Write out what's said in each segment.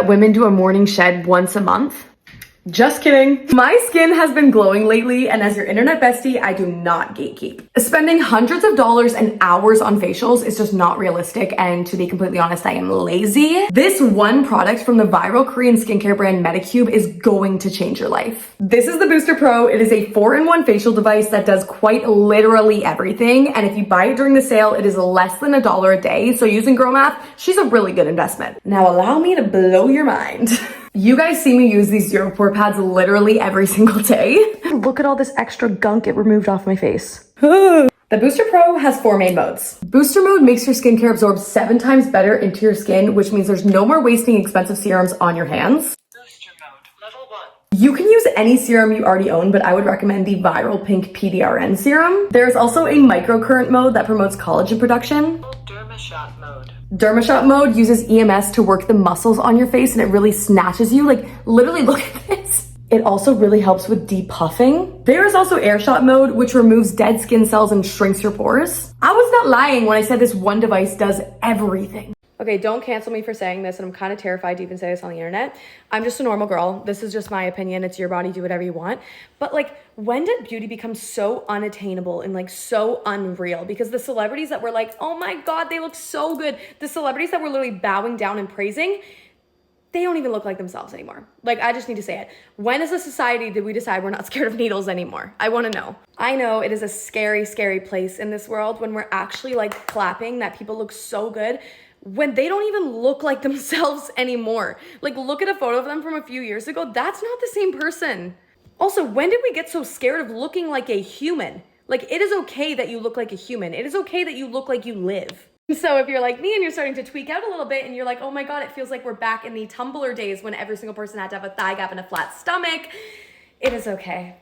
women do a morning shed once a month. Just kidding. My skin has been glowing lately, and as your internet bestie, I do not gatekeep. Spending hundreds of dollars and hours on facials is just not realistic, and to be completely honest, I am lazy. This one product from the viral Korean skincare brand Medicube is going to change your life. This is the Booster Pro. It is a 4-in-1 facial device that does quite literally everything, and if you buy it during the sale, it is less than $1 a day, so using girl math, she's a really good investment. Now allow me to blow your mind. You guys see me use these zero pore pads literally every single day. Look at all this extra gunk it removed off my face. The Booster Pro has 4 main modes. Booster mode makes your skincare absorb 7 times better into your skin, which means there's no more wasting expensive serums on your hands. Booster mode, level 1. You can use any serum you already own, but I would recommend the Viral Pink PDRN serum. There's also a microcurrent mode that promotes collagen production. Dermashot mode. Dermashot mode uses EMS to work the muscles on your face, and it really snatches you. Like, literally, look at this. It also really helps with depuffing. There is also AirShot mode, which removes dead skin cells and shrinks your pores. I was not lying when I said this one device does everything. Okay, don't cancel me for saying this, and I'm kind of terrified to even say this on the internet. I'm just a normal girl. This is just my opinion. It's your body, do whatever you want. But like, when did beauty become so unattainable and like so unreal? Because the celebrities that were like, oh my God, they look so good. The celebrities that were literally bowing down and praising, they don't even look like themselves anymore. Like, I just need to say it. When as a society did we decide we're not scared of needles anymore? I wanna know. I know it is a scary, scary place in this world when we're actually like clapping that people look so good when they don't even look like themselves anymore. Like, look at a photo of them from a few years ago. That's not the same person. Also, when did we get so scared of looking like a human? Like, it is okay that you look like a human. It is okay that you look like you live. So if you're like me and you're starting to tweak out a little bit and you're like, oh my God, it feels like we're back in the Tumblr days when every single person had to have a thigh gap and a flat stomach, it is okay.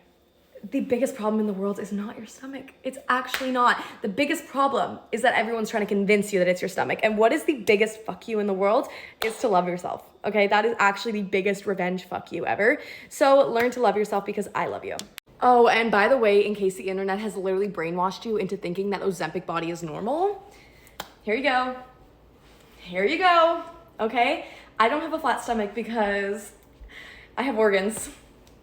The biggest problem in the world is not your stomach. It's actually not. The biggest problem is that everyone's trying to convince you that it's your stomach. And what is the biggest fuck you in the world is to love yourself. Okay, that is actually the biggest revenge fuck you ever. So learn to love yourself because I love you. Oh, and by the way, in case the internet has literally brainwashed you into thinking that Ozempic body is normal, here you go. Here you go. Okay, I don't have a flat stomach because I have organs.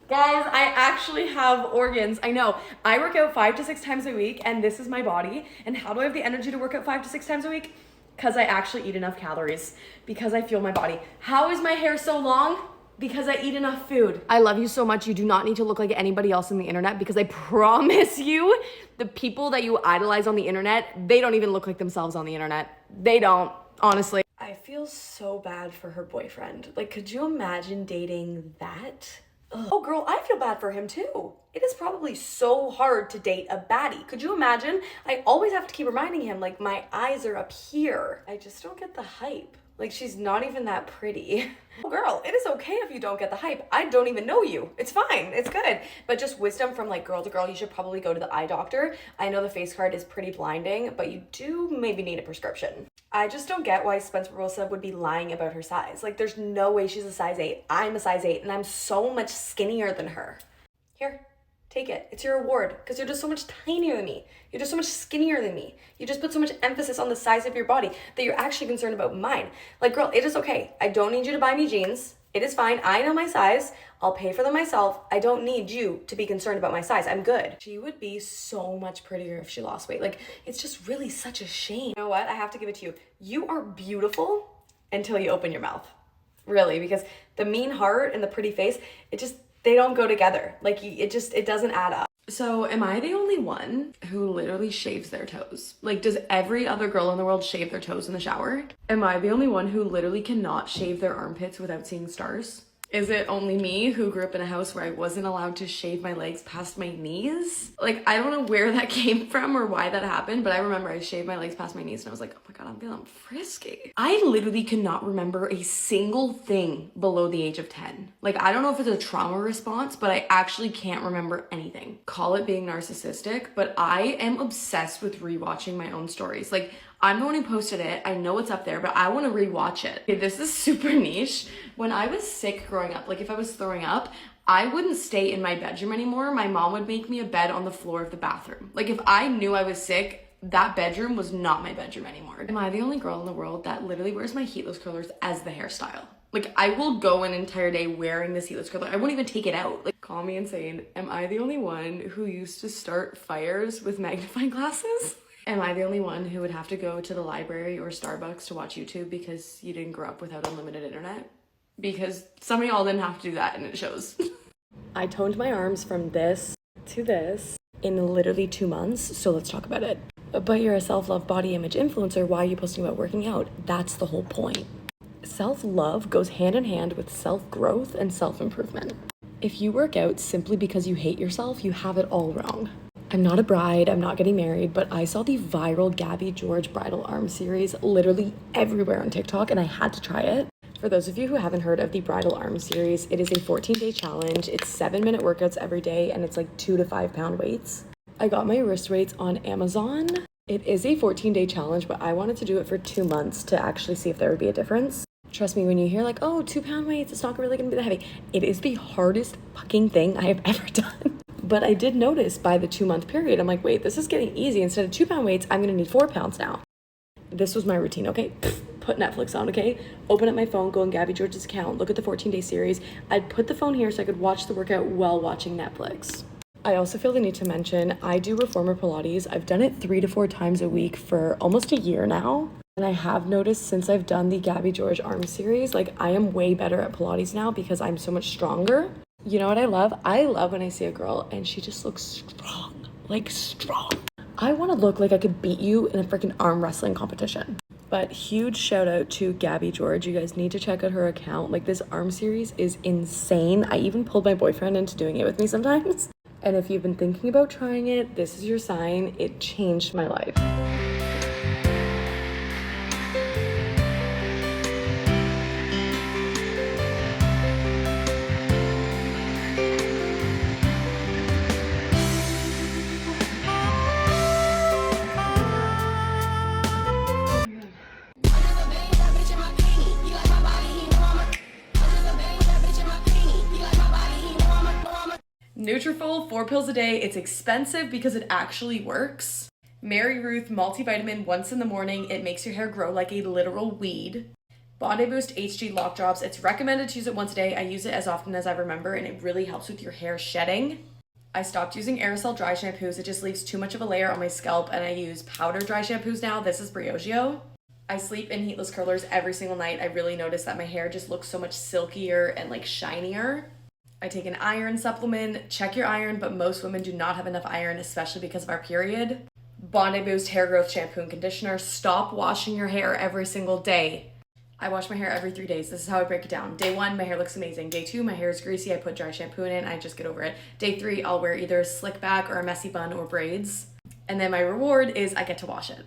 Guys, I actually have organs. I know. I work out 5 to 6 times a week, and this is my body. And how do I have the energy to work out 5 to 6 times a week? Because I actually eat enough calories. Because I fuel my body. How is my hair so long? Because I eat enough food. I love you so much. You do not need to look like anybody else on the internet, because I promise you, the people that you idolize on the internet, they don't even look like themselves on the internet. They don't, honestly. I feel so bad for her boyfriend. Like, could you imagine dating that? Ugh. Oh girl, I feel bad for him too. It is probably so hard to date a baddie. Could you imagine? I always have to keep reminding him, like, my eyes are up here. I just don't get the hype. Like, she's not even that pretty. Oh girl, it is okay if you don't get the hype. I don't even know you. It's fine, it's good. But just wisdom from like girl to girl, you should probably go to the eye doctor. I know the face card is pretty blinding, but you do maybe need a prescription. I just don't get why Spencer Barbosa would be lying about her size. Like, there's no way she's a size 8. I'm a size 8, and I'm so much skinnier than her. Here, take it. It's your reward, because you're just so much tinier than me. You're just so much skinnier than me. You just put so much emphasis on the size of your body that you're actually concerned about mine. Like, girl, it is okay. I don't need you to buy me jeans. It is fine. I know my size. I'll pay for them myself. I don't need you to be concerned about my size. I'm good. She would be so much prettier if she lost weight. Like, it's just really such a shame. You know what? I have to give it to you. You are beautiful until you open your mouth. Really, because the mean heart and the pretty face, they don't go together. Like, it doesn't add up. So am I the only one who literally shaves their toes? Like, does every other girl in the world shave their toes in the shower? Am I the only one who literally cannot shave their armpits without seeing stars? Is it only me who grew up in a house where I wasn't allowed to shave my legs past my knees? Like, I don't know where that came from or why that happened, but I remember I shaved my legs past my knees and I was like, oh my God, I'm feeling frisky. I literally cannot remember a single thing below the age of 10. Like, I don't know if it's a trauma response, but I actually can't remember anything. Call it being narcissistic, but I am obsessed with rewatching my own stories. Like, I'm the one who posted it. I know it's up there, but I want to rewatch it. Okay, this is super niche. When I was sick growing up, like if I was throwing up, I wouldn't stay in my bedroom anymore. My mom would make me a bed on the floor of the bathroom. Like, if I knew I was sick, that bedroom was not my bedroom anymore. Am I the only girl in the world that literally wears my heatless curlers as the hairstyle? Like, I will go an entire day wearing this heatless curler. I won't even take it out. Like, call me insane. Am I the only one who used to start fires with magnifying glasses? Am I the only one who would have to go to the library or Starbucks to watch YouTube because you didn't grow up without unlimited internet? Because some of y'all didn't have to do that and it shows. I toned my arms from this to this in literally 2 months, so let's talk about it. But you're a self-love body image influencer, why are you posting about working out? That's the whole point. Self-love goes hand in hand with self-growth and self-improvement. If you work out simply because you hate yourself, you have it all wrong. I'm not a bride, I'm not getting married, but I saw the viral Gabby George bridal arm series literally everywhere on TikTok and I had to try it. For those of you who haven't heard of the bridal arm series, it is a 14-day challenge. It's 7-minute workouts every day and it's like 2 to 5 pound weights. I got my wrist weights on Amazon. It is a 14-day challenge, but I wanted to do it for 2 months to actually see if there would be a difference. Trust me, when you hear like, oh, 2 pound weights, it's not really gonna be that heavy. It is the hardest fucking thing I have ever done. But I did notice by the 2-month period, I'm like, wait, this is getting easy. Instead of 2 pound weights, I'm gonna need 4 pounds now. This was my routine, okay? Put Netflix on, okay? Open up my phone, go on Gabby George's account, look at the 14-day series. I'd put the phone here so I could watch the workout while watching Netflix. I also feel the need to mention, I do reformer Pilates. I've done it 3 to 4 times a week for almost a year now. And I have noticed since I've done the Gabby George arm series, like I am way better at Pilates now because I'm so much stronger. You know what I love? I love when I see a girl and she just looks strong, like strong. I want to look like I could beat you in a freaking arm wrestling competition. But huge shout out to Gabby George. You guys need to check out her account. Like this arm series is insane. I even pulled my boyfriend into doing it with me sometimes. And if you've been thinking about trying it, this is your sign. It changed my life. Nutrafol, 4 pills a day. It's expensive because it actually works. Mary Ruth multivitamin once in the morning. It makes your hair grow like a literal weed. Body Boost HG Lock Drops. It's recommended to use it once a day. I use it as often as I remember and it really helps with your hair shedding. I stopped using aerosol dry shampoos. It just leaves too much of a layer on my scalp and I use powder dry shampoos now. This is Briogeo. I sleep in heatless curlers every single night. I really notice that my hair just looks so much silkier and like shinier. I take an iron supplement. Check your iron, but most women do not have enough iron, especially because of our period. Bondi Boost hair growth shampoo and conditioner. Stop washing your hair every single day. I wash my hair every 3 days. This is how I break it down. Day 1, my hair looks amazing. Day 2, my hair is greasy. I put dry shampoo in it and I just get over it. Day 3, I'll wear either a slick back or a messy bun or braids. And then my reward is I get to wash it.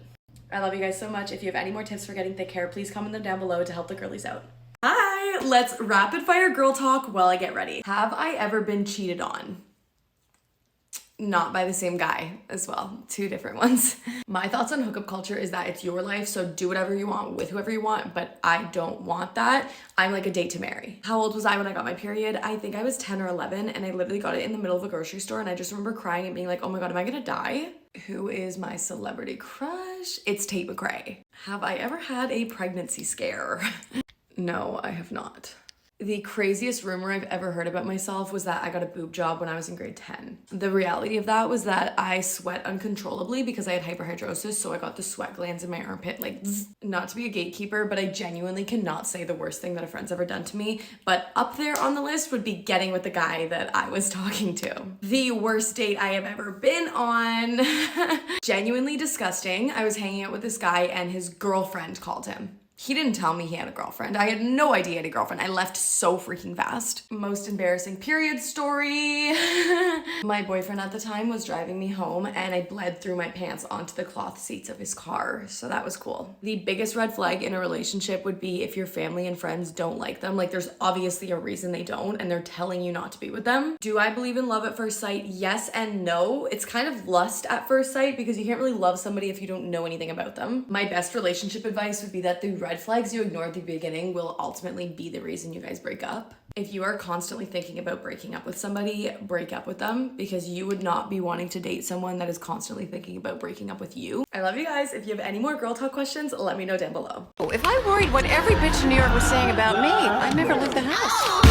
I love you guys so much. If you have any more tips for getting thick hair, please comment them down below to help the girlies out. Hi, let's rapid fire girl talk while I get ready. Have I ever been cheated on? Not by the same guy as well, 2 different ones. My thoughts on hookup culture is that it's your life, so do whatever you want with whoever you want, but I don't want that. I'm like a date to marry. How old was I when I got my period? I think I was 10 or 11 and I literally got it in the middle of a grocery store and I just remember crying and being like, oh my God, am I gonna die? Who is my celebrity crush? It's Tate McRae. Have I ever had a pregnancy scare? No, I have not. The craziest rumor I've ever heard about myself was that I got a boob job when I was in grade 10. The reality of that was that I sweat uncontrollably because I had hyperhidrosis, so I got the sweat glands in my armpit, like, zzz. Not to be a gatekeeper, but I genuinely cannot say the worst thing that a friend's ever done to me, but up there on the list would be getting with the guy that I was talking to. The worst date I have ever been on. Genuinely disgusting. I was hanging out with this guy and his girlfriend called him. He didn't tell me he had a girlfriend. I had no idea he had a girlfriend. I left so freaking fast. Most embarrassing period story. My boyfriend at the time was driving me home and I bled through my pants onto the cloth seats of his car. So that was cool. The biggest red flag in a relationship would be if your family and friends don't like them. Like there's obviously a reason they don't and they're telling you not to be with them. Do I believe in love at first sight? Yes and no. It's kind of lust at first sight because you can't really love somebody if you don't know anything about them. My best relationship advice would be that the red flags you ignore at the beginning will ultimately be the reason you guys break up. If you are constantly thinking about breaking up with somebody, break up with them, because you would not be wanting to date someone that is constantly thinking about breaking up with you. I love you guys. If you have any more girl talk questions, let me know down below. If I worried what every bitch in New York was saying about me, I'd never leave the house.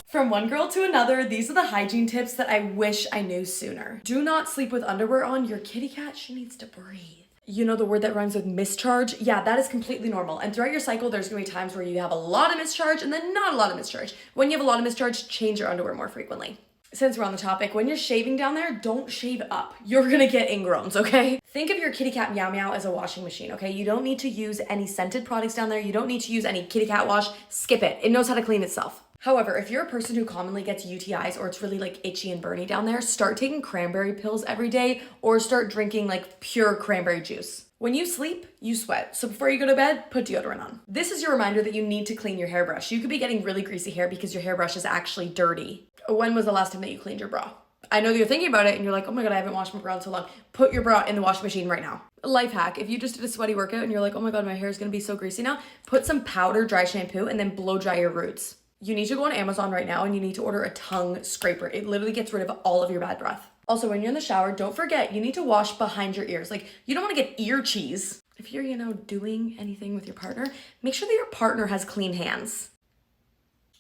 From one girl to another, these are the hygiene tips that I wish I knew sooner. Do not sleep with underwear on. Your kitty cat, she needs to breathe. You know the word that rhymes with mischarge? Yeah, that is completely normal. And throughout your cycle, there's gonna be times where you have a lot of mischarge and then not a lot of mischarge. When you have a lot of mischarge, change your underwear more frequently. Since we're on the topic, when you're shaving down there, don't shave up. You're gonna get ingrowns, okay? Think of your kitty cat meow meow as a washing machine, okay? You don't need to use any scented products down there. You don't need to use any kitty cat wash. Skip it. It knows how to clean itself. However, if you're a person who commonly gets UTIs or it's really like itchy and burny down there, start taking cranberry pills every day or start drinking like pure cranberry juice. When you sleep, you sweat. So before you go to bed, put deodorant on. This is your reminder that you need to clean your hairbrush. You could be getting really greasy hair because your hairbrush is actually dirty. When was the last time that you cleaned your bra? I know that you're thinking about it and you're like, oh my God, I haven't washed my bra in so long. Put your bra in the washing machine right now. Life hack, if you just did a sweaty workout and you're like, oh my God, my hair is gonna be so greasy now, put some powder dry shampoo and then blow dry your roots. You need to go on Amazon right now and you need to order a tongue scraper. It literally gets rid of all of your bad breath. Also, when you're in the shower, don't forget, you need to wash behind your ears. Like, you don't want to get ear cheese. If you're, doing anything with your partner, make sure that your partner has clean hands.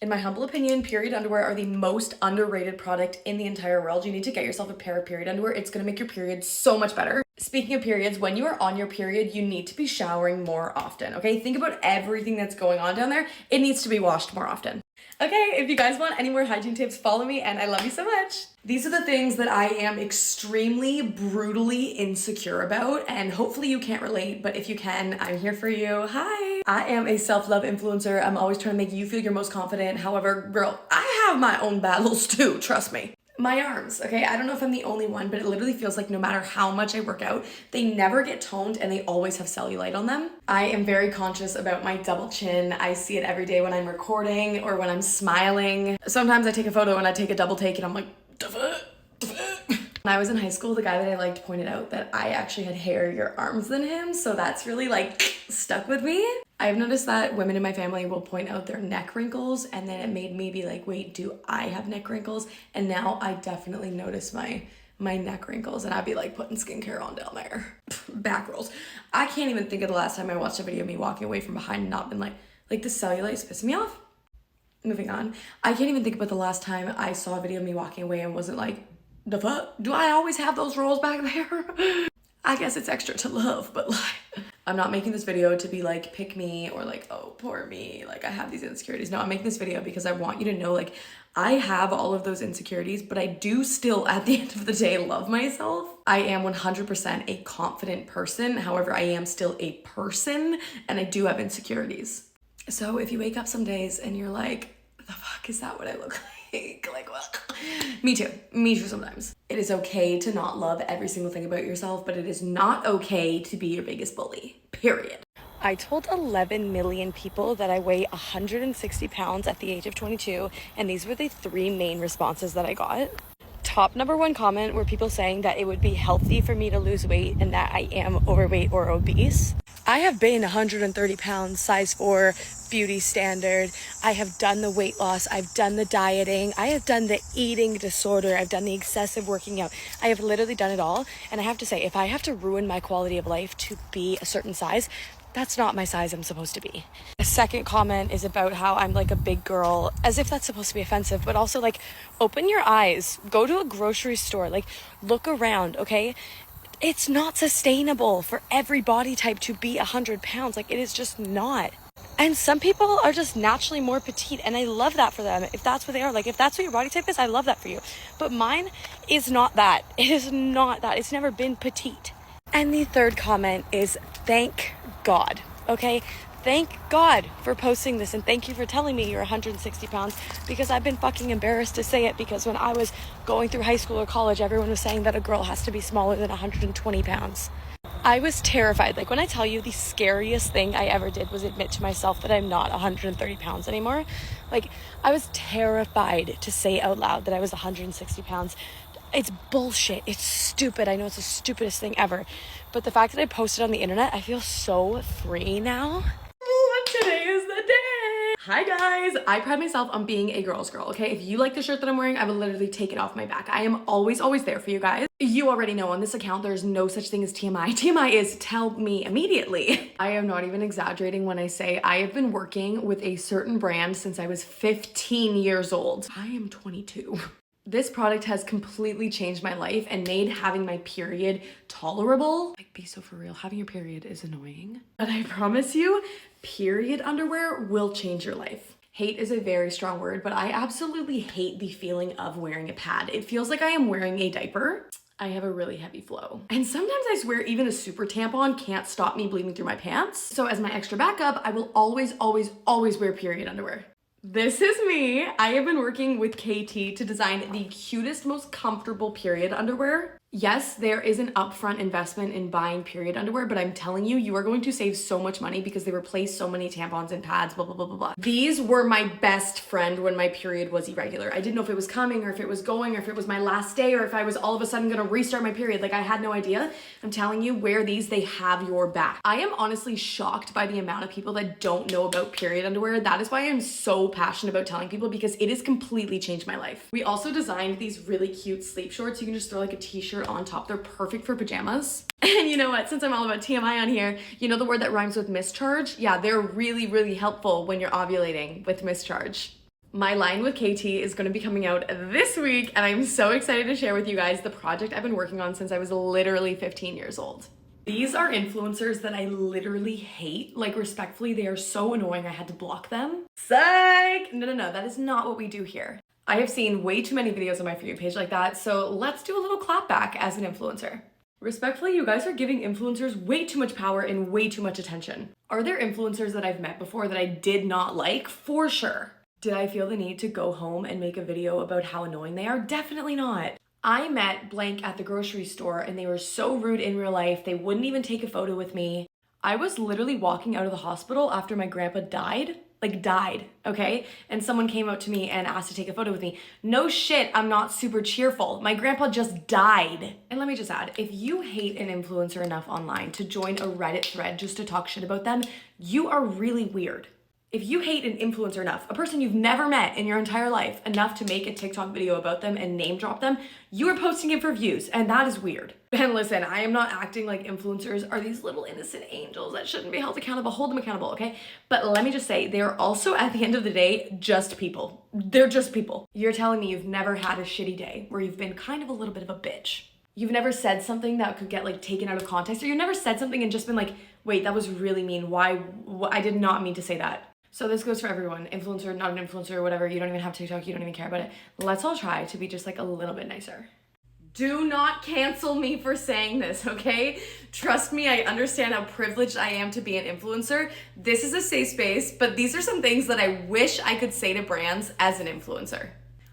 In my humble opinion, period underwear are the most underrated product in the entire world. You need to get yourself a pair of period underwear. It's gonna make your period so much better. Speaking of periods, when you are on your period, you need to be showering more often, okay? Think about everything that's going on down there. It needs to be washed more often. Okay, if you guys want any more hygiene tips, follow me, and I love you so much. These are the things that I am extremely, brutally insecure about, and hopefully you can't relate, but if you can, I'm here for you. Hi! I am a self-love influencer. I'm always trying to make you feel your most confident. However, girl, I have my own battles too, trust me. My arms, okay? I don't know if I'm the only one, but it literally feels like no matter how much I work out, they never get toned and they always have cellulite on them. I am very conscious about my double chin. I see it every day when I'm recording or when I'm smiling. Sometimes I take a photo and I take a double take and I'm like, when I was in high school, the guy that I liked pointed out that I actually had hairier arms than him, so that's really like stuck with me. I've noticed that women in my family will point out their neck wrinkles, and then it made me be like, wait, do I have neck wrinkles? And now I definitely notice my neck wrinkles, and I'd be like putting skincare on down there. Back rolls. I can't even think of the last time I watched a video of me walking away from behind and not been like the cellulite is pissing me off. Moving on. I can't even think about the last time I saw a video of me walking away and wasn't like, the fuck? Do I always have those rolls back there? I guess it's extra to love, but like, I'm not making this video to be like, pick me or like, oh, poor me. Like, I have these insecurities. No, I'm making this video because I want you to know, like, I have all of those insecurities, but I do still, at the end of the day, love myself. I am 100% a confident person. However, I am still a person and I do have insecurities. So if you wake up some days and you're like, the fuck, is that what I look like? Like, what? Me too sometimes. It is okay to not love every single thing about yourself, but it is not okay to be your biggest bully, period. I told 11 million people that I weigh 160 pounds at the age of 22, and these were the 3 main responses that I got. Top number 1 comment were people saying that it would be healthy for me to lose weight and that I am overweight or obese. I have been 130 pounds, size 4, beauty standard. I have done the weight loss. I've done the dieting. I have done the eating disorder. I've done the excessive working out. I have literally done it all. And I have to say, if I have to ruin my quality of life to be a certain size, that's not my size I'm supposed to be. The second comment is about how I'm like a big girl, as if that's supposed to be offensive, but also like, open your eyes, go to a grocery store, like look around, okay? It's not sustainable for every body type to be 100 pounds. Like, it is just not. And some people are just naturally more petite, and I love that for them. If that's what they are, like, if that's what your body type is, I love that for you. But mine is not that. It is not that. It's never been petite. And the third comment is, thank God, okay? Thank God for posting this, and thank you for telling me you're 160 pounds, because I've been fucking embarrassed to say it, because when I was going through high school or college, everyone was saying that a girl has to be smaller than 120 pounds. I was terrified. Like, when I tell you, the scariest thing I ever did was admit to myself that I'm not 130 pounds anymore. Like, I was terrified to say out loud that I was 160 pounds. It's bullshit. It's stupid. I know it's the stupidest thing ever. But the fact that I posted on the internet, I feel so free now. Today is the day. Hi guys. I pride myself on being a girl's girl, okay? If you like the shirt that I'm wearing, I will literally take it off my back. I am always there for you guys. You already know on this account, there's no such thing as TMI. TMI is tell me immediately. I am not even exaggerating when I say I have been working with a certain brand since I was 15 years old. I am 22. This product has completely changed my life and made having my period tolerable. Like, be so for real, having your period is annoying. But I promise you, period underwear will change your life. Hate is a very strong word, but I absolutely hate the feeling of wearing a pad. It feels like I am wearing a diaper. I have a really heavy flow. And sometimes I swear even a super tampon can't stop me bleeding through my pants. So as my extra backup, I will always wear period underwear. This is me. I have been working with KT to design the cutest, most comfortable period underwear. Yes, there is an upfront investment in buying period underwear, but I'm telling you, you are going to save so much money because they replace so many tampons and pads, blah, blah, blah, blah, blah. These were my best friend when my period was irregular. I didn't know if it was coming or if it was going or if it was my last day or if I was all of a sudden gonna restart my period. Like, I had no idea. I'm telling you, wear these, they have your back. I am honestly shocked by the amount of people that don't know about period underwear. That is why I'm so passionate about telling people, because it has completely changed my life. We also designed these really cute sleep shorts. You can just throw like a t-shirt on top. They're perfect for pajamas. And you know what? Since I'm all about TMI on here, you know the word that rhymes with mischarge? Yeah, they're really, really helpful when you're ovulating with mischarge. My line with KT is going to be coming out this week, and I'm so excited to share with you guys the project I've been working on since I was literally 15 years old. These are influencers that I literally hate. Like, respectfully, they are so annoying I had to block them. Psych! No, that is not what we do here. I have seen way too many videos on my For You page like that, so let's do a little clap back as an influencer. Respectfully, you guys are giving influencers way too much power and way too much attention. Are there influencers that I've met before that I did not like? For sure. Did I feel the need to go home and make a video about how annoying they are? Definitely not. I met blank at the grocery store and they were so rude in real life. They wouldn't even take a photo with me. I was literally walking out of the hospital after my grandpa died. Like, died, okay? And someone came up to me and asked to take a photo with me. No shit, I'm not super cheerful. My grandpa just died. And let me just add, if you hate an influencer enough online to join a Reddit thread just to talk shit about them, you are really weird. If you hate an influencer enough, a person you've never met in your entire life, enough to make a TikTok video about them and name drop them, you are posting it for views, and that is weird. And listen, I am not acting like influencers are these little innocent angels that shouldn't be held accountable. Hold them accountable, okay? But let me just say, they're also, at the end of the day, just people. They're just people. You're telling me you've never had a shitty day where you've been kind of a little bit of a bitch. You've never said something that could get like taken out of context, or you've never said something and just been like, wait, that was really mean. Why? I did not mean to say that. So this goes for everyone, influencer, not an influencer, whatever. You don't even have TikTok, you don't even care about it. Let's all try to be just like a little bit nicer. Do not cancel me for saying this, okay? Trust me, I understand how privileged I am to be an influencer. This is a safe space, but these are some things that I wish I could say to brands as an influencer.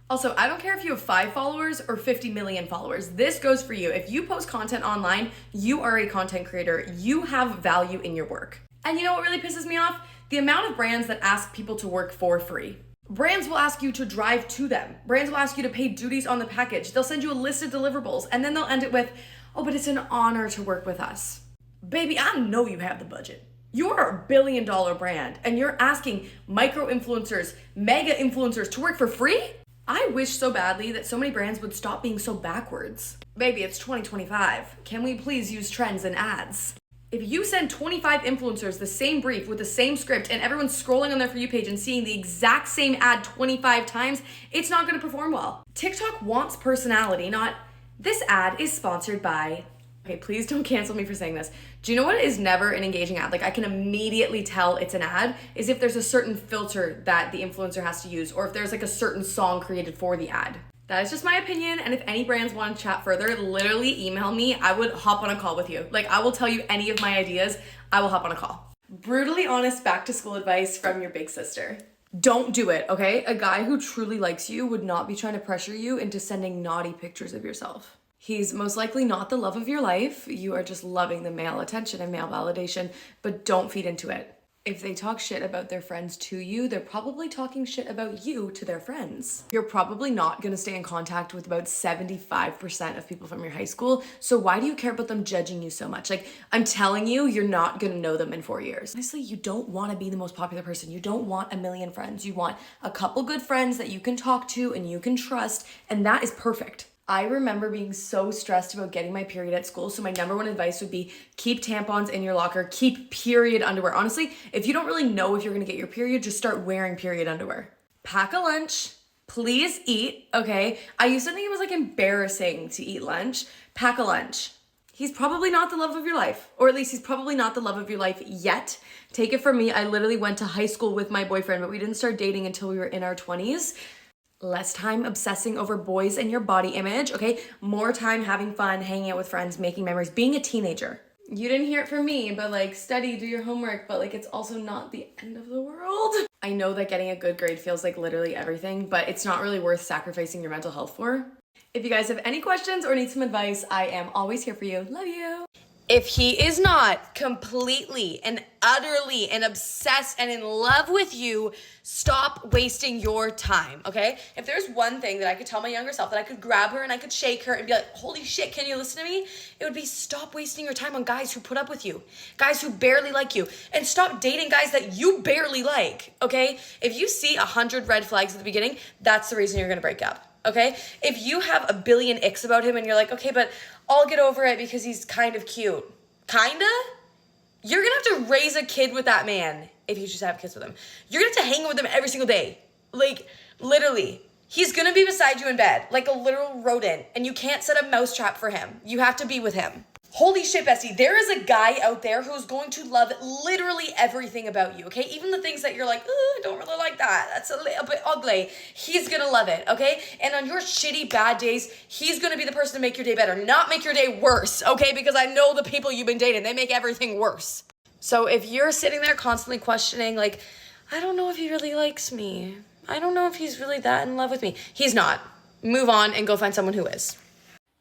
Also, I don't care if you have 5 followers or 50 million followers. This goes for you. If you post content online, you are a content creator. You have value in your work. And you know what really pisses me off? The amount of brands that ask people to work for free. Brands will ask you to drive to them. Brands will ask you to pay duties on the package. They'll send you a list of deliverables, and then they'll end it with, oh, but it's an honor to work with us. Baby, I know you have the budget. You're a $1 billion brand, and you're asking micro influencers, mega influencers to work for free? I wish so badly that so many brands would stop being so backwards. Baby, it's 2025. Can we please use trends and ads? If you send 25 influencers the same brief with the same script and everyone's scrolling on their For You page and seeing the exact same ad 25 times, it's not gonna perform well. TikTok wants personality, not, this ad is sponsored by, okay, please don't cancel me for saying this. Do you know what is never an engaging ad? Like, I can immediately tell it's an ad is if there's a certain filter that the influencer has to use, or if there's like a certain song created for the ad. That is just my opinion, and if any brands want to chat further, literally email me. I would hop on a call with you. Like, I will tell you any of my ideas. I will hop on a call. Brutally honest back to school advice from your big sister. Don't do it, okay? A guy who truly likes you would not be trying to pressure you into sending naughty pictures of yourself. He's most likely not the love of your life. You are just loving the male attention and male validation, but don't feed into it. If they talk shit about their friends to you, they're probably talking shit about you to their friends. You're probably not gonna stay in contact with about 75% of people from your high school, so why do you care about them judging you so much? Like, I'm telling you, you're not gonna know them in 4 years. Honestly, you don't wanna be the most popular person. You don't want a million friends. You want a couple good friends that you can talk to and you can trust, and that is perfect. I remember being so stressed about getting my period at school. So my number one advice would be keep tampons in your locker, keep period underwear. Honestly, if you don't really know if you're gonna get your period, just start wearing period underwear. Pack a lunch, please eat, okay? I used to think it was like embarrassing to eat lunch. Pack a lunch. He's probably not the love of your life, or at least he's probably not the love of your life yet. Take it from me, I literally went to high school with my boyfriend, but we didn't start dating until we were in our 20s. Less time obsessing over boys and your body image, okay? More time having fun, hanging out with friends, making memories, being a teenager. You didn't hear it from me, but like study, do your homework, but like it's also not the end of the world. I know that getting a good grade feels like literally everything, but it's not really worth sacrificing your mental health for. If you guys have any questions or need some advice, I am always here for you. Love you. If he is not completely and utterly and obsessed and in love with you, stop wasting your time, okay? If there's one thing that I could tell my younger self, that I could grab her and I could shake her and be like, holy shit, can you listen to me? It would be stop wasting your time on guys who put up with you, guys who barely like you, and stop dating guys that you barely like, okay? If you see 100 red flags at the beginning, that's the reason you're gonna break up. Okay? If you have a billion icks about him and you're like, okay, but I'll get over it because he's kind of cute. Kinda? You're gonna have to raise a kid with that man if you just have kids with him. You're gonna have to hang with him every single day. Like, literally. He's gonna be beside you in bed, like a literal rodent, and you can't set a mousetrap for him. You have to be with him. Holy shit, Bestie, there is a guy out there who's going to love literally everything about you, okay? Even the things that you're like, I don't really like that. That's a little bit ugly. He's gonna love it, okay? And on your shitty, bad days, he's gonna be the person to make your day better, not make your day worse, okay? Because I know the people you've been dating, they make everything worse. So if you're sitting there constantly questioning, like, I don't know if he really likes me. I don't know if he's really that in love with me. He's not. Move on and go find someone who is.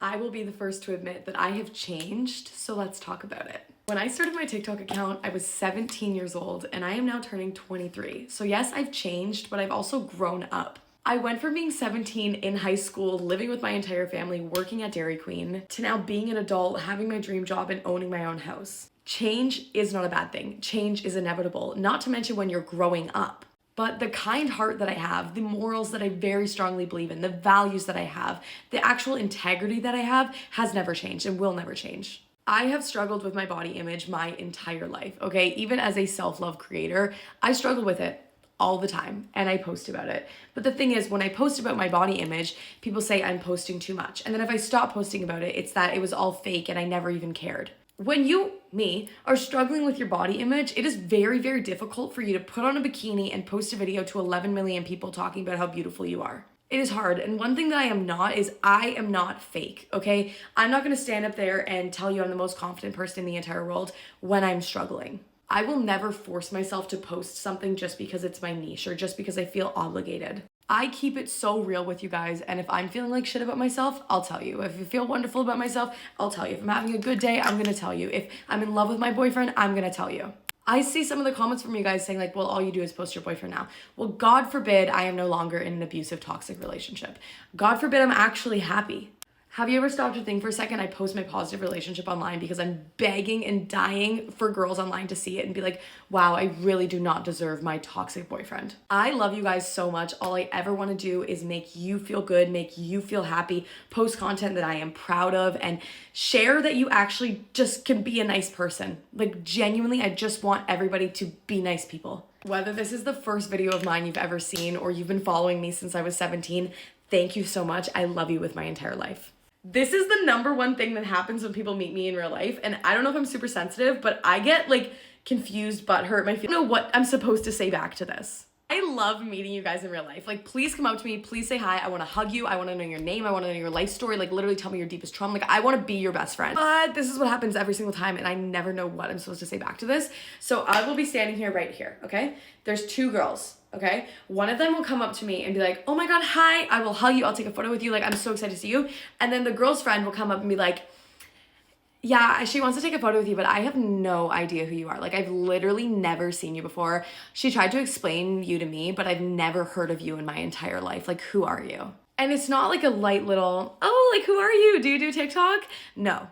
I will be the first to admit that I have changed, so let's talk about it. When I started my TikTok account, I was 17 years old and I am now turning 23. So yes, I've changed, but I've also grown up. I went from being 17 in high school, living with my entire family, working at Dairy Queen, to now being an adult, having my dream job and owning my own house. Change is not a bad thing. Change is inevitable, not to mention when you're growing up. But the kind heart that I have, the morals that I very strongly believe in, the values that I have, the actual integrity that I have has never changed and will never change. I have struggled with my body image my entire life, okay? Even as a self-love creator, I struggle with it all the time and I post about it. But the thing is, when I post about my body image, people say I'm posting too much. And then if I stop posting about it, it's that it was all fake and I never even cared. When you, me, are struggling with your body image, it is very, very difficult for you to put on a bikini and post a video to 11 million people talking about how beautiful you are. It is hard. And one thing that I am not is I am not fake, okay? I'm not gonna stand up there and tell you I'm the most confident person in the entire world when I'm struggling. I will never force myself to post something just because it's my niche or just because I feel obligated. I keep it so real with you guys, and if I'm feeling like shit about myself, I'll tell you. If I feel wonderful about myself, I'll tell you. If I'm having a good day, I'm gonna tell you. If I'm in love with my boyfriend, I'm gonna tell you. I see some of the comments from you guys saying like, well, all you do is post your boyfriend now. Well, God forbid I am no longer in an abusive, toxic relationship. God forbid I'm actually happy. Have you ever stopped to think for a second? I post my positive relationship online because I'm begging and dying for girls online to see it and be like, wow, I really do not deserve my toxic boyfriend. I love you guys so much. All I ever want to do is make you feel good, make you feel happy, post content that I am proud of, and share that you actually just can be a nice person. Like genuinely, I just want everybody to be nice people. Whether this is the first video of mine you've ever seen or you've been following me since I was 17, thank you so much. I love you with my entire life. This is the number one thing that happens when people meet me in real life. And I don't know if I'm super sensitive, but I get like confused, butthurt. I don't know what I'm supposed to say back to this. I love meeting you guys in real life. Like, please come up to me. Please say hi. I want to hug you. I want to know your name. I want to know your life story. Like, literally tell me your deepest trauma. Like, I want to be your best friend. But this is what happens every single time. And I never know what I'm supposed to say back to this. So I will be standing here right here, okay? There's two girls. Okay, one of them will come up to me and be like, oh my God, hi. I will hug you. I'll take a photo with you. Like, I'm so excited to see you. And then the girl's friend will come up and be like, Yeah, she wants to take a photo with you, but I have no idea who you are. Like, I've literally never seen you before. She tried to explain you to me, but I've never heard of you in my entire life. Like, who are you? And it's not like a light little, oh, like, who are you? Do you do TikTok? No.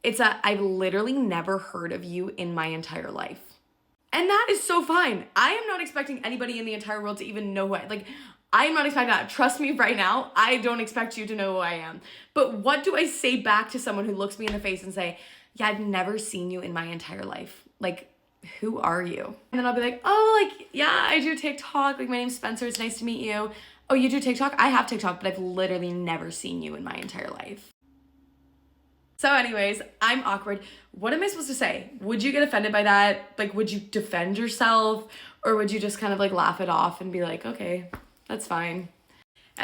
It's I've literally never heard of you in my entire life. And that is so fine. I am not expecting anybody in the entire world to even know who I am not expecting that. Trust me right now, I don't expect you to know who I am. But what do I say back to someone who looks me in the face and say, yeah, I've never seen you in my entire life. Like, who are you? And then I'll be like, oh, like, yeah, I do TikTok. Like, my name's Spencer. It's nice to meet you. Oh, you do TikTok? I have TikTok, but I've literally never seen you in my entire life. So anyways, I'm awkward. What am I supposed to say? Would you get offended by that? Like, would you defend yourself? Or would you just kind of like laugh it off and be like, okay, that's fine.